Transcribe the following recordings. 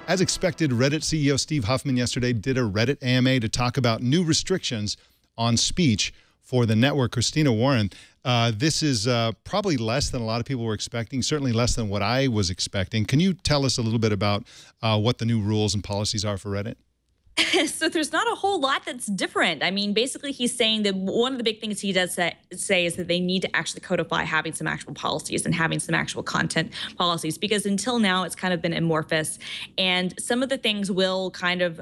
As expected, Reddit CEO Steve Huffman yesterday did a Reddit AMA to talk about new restrictions on speech for the network. Christina Warren, this is probably less than a lot of people were expecting, certainly less than what I was expecting. Can you tell us a little bit about what the new rules and policies are for Reddit? So there's not a whole lot that's different. I mean, basically, he's saying that one of the big things he does say is that they need to actually codify having some actual policies and having some actual content policies, because until now it's kind of been amorphous, and some of the things will kind of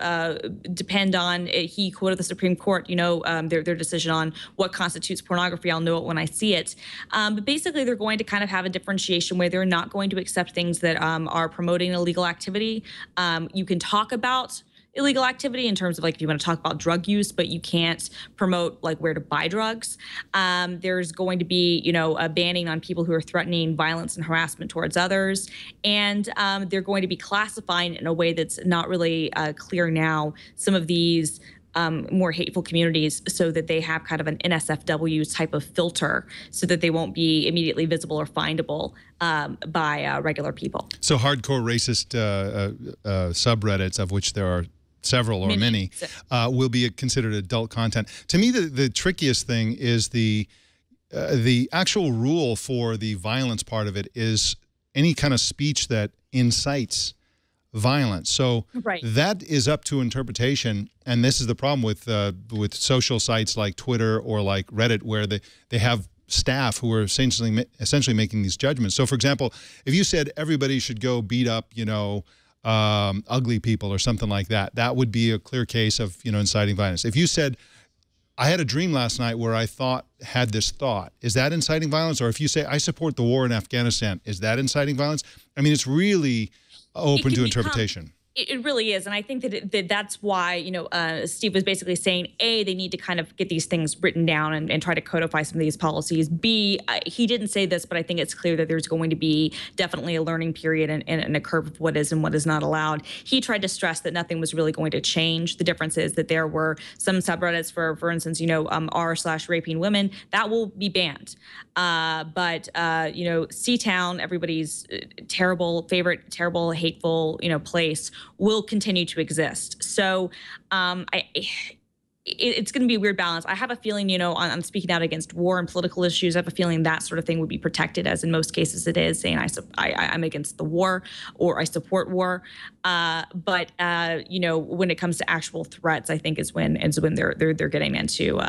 depend on. He quoted the Supreme Court, their decision on what constitutes pornography. I'll know it when I see it. But basically, they're going to kind of have a differentiation where they're not going to accept things that are promoting illegal activity. You can talk about illegal activity in terms of, like, if you want to talk about drug use, but you can't promote like where to buy drugs. There's going to be, a banning on people who are threatening violence and harassment towards others. And they're going to be classifying in a way that's not really clear now some of these more hateful communities, so that they have kind of an NSFW type of filter, so that they won't be immediately visible or findable by regular people. So hardcore racist subreddits, of which there are several or many, will be considered adult content. To me, the trickiest thing is the actual rule for the violence part of it is any kind of speech that incites violence. So that is up to interpretation, and this is the problem with social sites like Twitter or like Reddit, where they have staff who are essentially making these judgments. So, for example, if you said everybody should go beat up, ugly people or something like that, that would be a clear case of, inciting violence. If you said, I had a dream last night where I had this thought, is that inciting violence? Or if you say, I support the war in Afghanistan, is that inciting violence? I mean, it's really open to interpretation. It really is, and I think that that's why, Steve was basically saying, A, they need to kind of get these things written down and try to codify some of these policies. B, he didn't say this, but I think it's clear that there's going to be definitely a learning period and a curve of what is and what is not allowed. He tried to stress that nothing was really going to change. The difference is that there were some subreddits, for instance, r/raping women, that will be banned. But C-Town, everybody's favorite, terrible, hateful, place, will continue to exist. So it's going to be a weird balance. I have a feeling, on speaking out against war and political issues, I have a feeling that sort of thing would be protected, as in most cases it is, saying I'm against the war or I support war. But when it comes to actual threats, I think is when they're getting into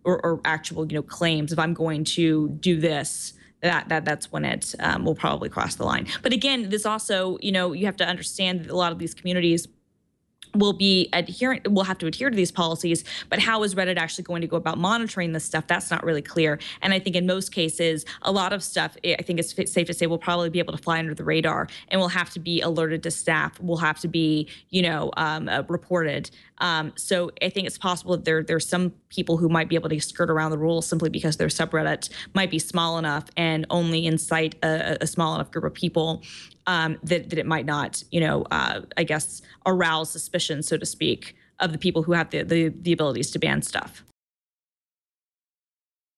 or actual claims. If I'm going to do this, that's when it will probably cross the line. But again, this also, you have to understand that a lot of these communities will have to adhere to these policies, but how is Reddit actually going to go about monitoring this stuff? That's not really clear. And I think in most cases, a lot of stuff, I think it's safe to say, will probably be able to fly under the radar and will have to be alerted to staff, will have to be, reported. So I think it's possible that there's some people who might be able to skirt around the rules simply because their subreddit might be small enough and only incite a small enough group of people that it might not, I guess, arouse suspicion, so to speak, of the people who have the abilities to ban stuff.